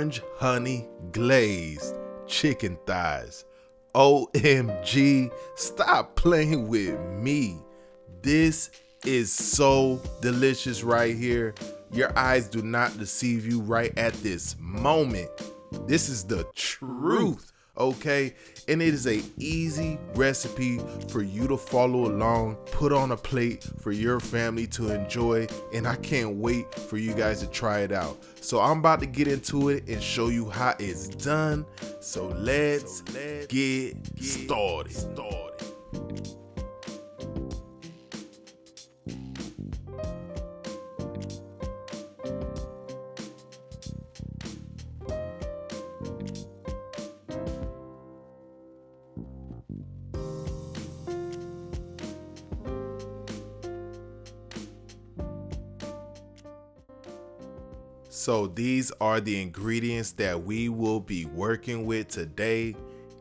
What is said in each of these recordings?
orange honey glazed chicken thighs. OMG, stop playing with me. This is so delicious right here. Your eyes do not deceive you right at this moment. This is the truth, okay? And it is a easy recipe for you to follow along, put on a plate for your family to enjoy, and I can't wait for you guys to try it out. So I'm about to get into it and show you how it's done. So let's get started. So these are the ingredients that we will be working with today.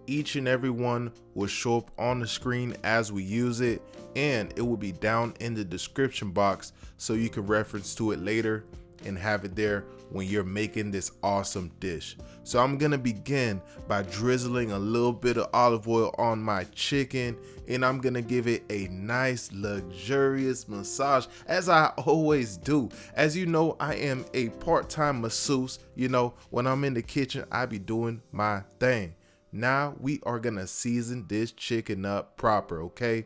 Each and every one will show up on the screen as we use it, and it will be down in the description box so you can reference to it later and have it there when you're making this awesome dish. So I'm gonna begin by drizzling a little bit of olive oil on my chicken, and I'm gonna give it a nice luxurious massage, as I always do. As you know, I am a part-time masseuse. You know, when I'm in the kitchen, I be doing my thing. Now we are gonna season this chicken up proper, okay?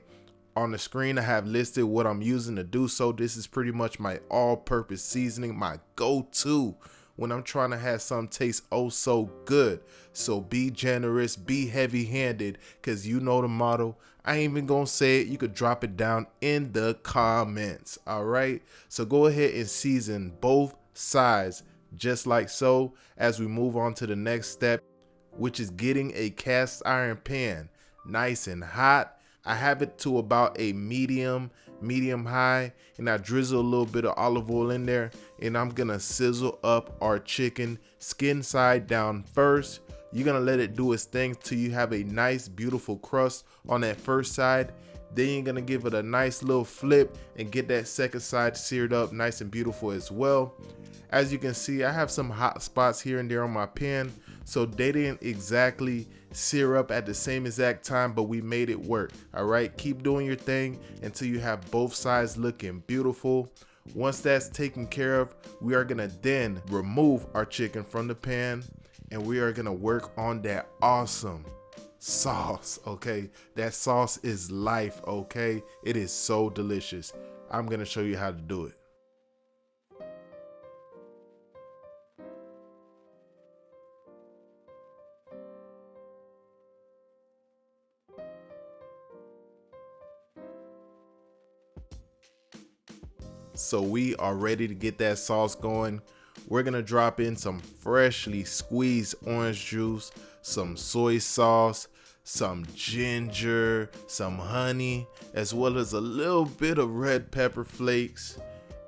On the screen, I have listed what I'm using to do so. This is pretty much my all-purpose seasoning, my go-to when I'm trying to have something taste oh so good. So be generous, be heavy-handed, because you know the motto. I ain't even gonna say it. You could drop it down in the comments, all right? So go ahead and season both sides just like so as we move on to the next step, which is getting a cast iron pan nice and hot. I have it to about a medium high, and I drizzle a little bit of olive oil in there, and I'm gonna sizzle up our chicken skin side down first. You're gonna let it do its thing till you have a nice beautiful crust on that first side. Then you're gonna give it a nice little flip and get that second side seared up nice and beautiful as well. As you can see, I have some hot spots here and there on my pan, so they didn't exactly sear up at the same exact time, but we made it work. All right, keep doing your thing until you have both sides looking beautiful. Once that's taken care of, we are gonna then remove our chicken from the pan, and we are gonna work on that awesome sauce, okay? That sauce is life, okay? It is so delicious. I'm gonna show you how to do it. So we are ready to get that sauce going. We're gonna drop in some freshly squeezed orange juice, some soy sauce, some ginger, some honey, as well as a little bit of red pepper flakes.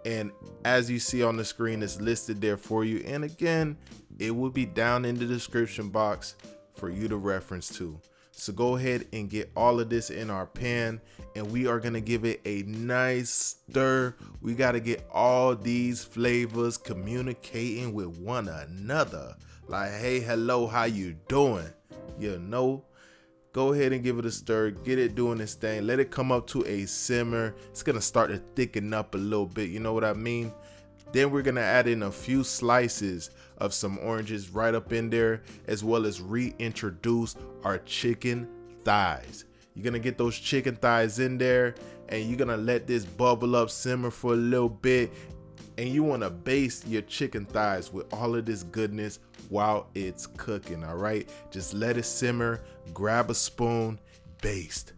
And as you see on the screen, it's listed there for you. And again, it will be down in the description box for you to reference to. So go ahead and get all of this in our pan, and we are gonna give it a nice stir. We gotta get all these flavors communicating with one another. Like, hey, hello, how you doing? You know, go ahead and give it a stir, get it doing this thing, let it come up to a simmer. It's gonna start to thicken up a little bit, you know what I mean? Then we're gonna add in a few slices of some oranges right up in there, as well as reintroduce our chicken thighs. You're gonna get those chicken thighs in there, and you're gonna let this bubble up, simmer for a little bit, and you wanna baste your chicken thighs with all of this goodness while it's cooking, all right? Just let it simmer, grab a spoon, baste,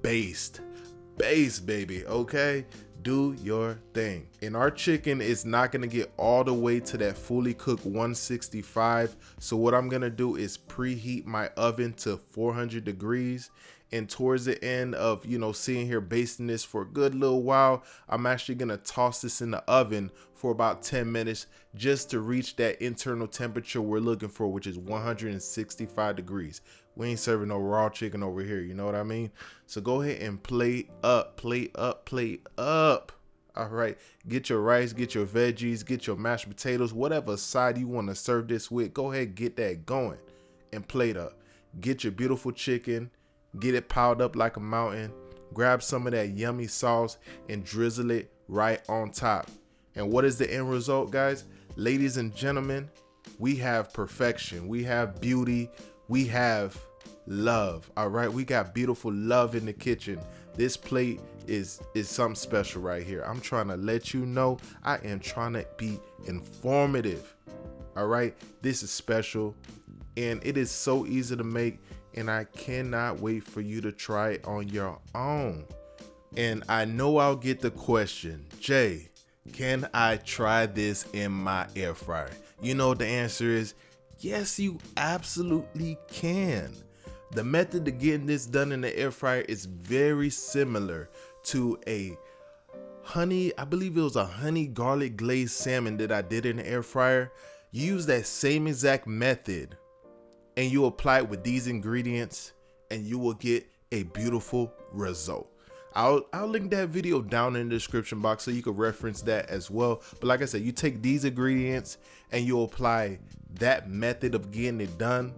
baby, okay? Do your thing. And our chicken is not gonna get all the way to that fully cooked 165. So what I'm gonna do is preheat my oven to 400 degrees. And towards the end of, you know, seeing here basting this for a good little while, I'm actually gonna toss this in the oven for about 10 minutes just to reach that internal temperature we're looking for, which is 165 degrees. We ain't serving no raw chicken over here, you know what I mean? So go ahead and plate up. All right, get your rice, get your veggies, get your mashed potatoes, whatever side you want to serve this with. Go ahead, get that going and plate up. Get your beautiful chicken, get it piled up like a mountain. Grab some of that yummy sauce and drizzle it right on top. And what is the end result, guys? Ladies and gentlemen, we have perfection, we have beauty, we have love. All right, we got beautiful love in the kitchen. This plate is something special right here. I'm trying to let you know, I am trying to be informative. All right, this is special and it is so easy to make, and I cannot wait for you to try it on your own. And I know I'll get the question, Jay, can I try this in my air fryer? You know, the answer is yes, you absolutely can. The method of getting this done in the air fryer is very similar to a honey, I believe it was a honey garlic glazed salmon that I did in the air fryer. You use that same exact method and you apply it with these ingredients and you will get a beautiful result. I'll link that video down in the description box so you can reference that as well. But like I said, you take these ingredients and you apply that method of getting it done.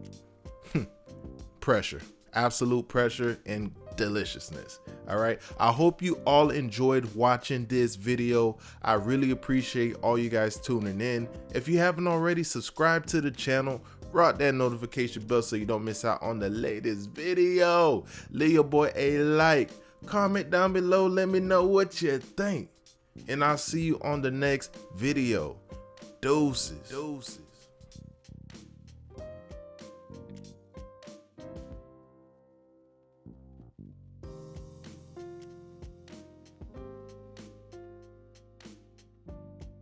Pressure, absolute pressure and deliciousness. All right, I hope you all enjoyed watching this video. I really appreciate all you guys tuning in. If you haven't already, subscribe to the channel, rock that notification bell so you don't miss out on the latest video. Leave your boy a like, comment down below, let me know what you think, and I'll see you on the next video. Deuces.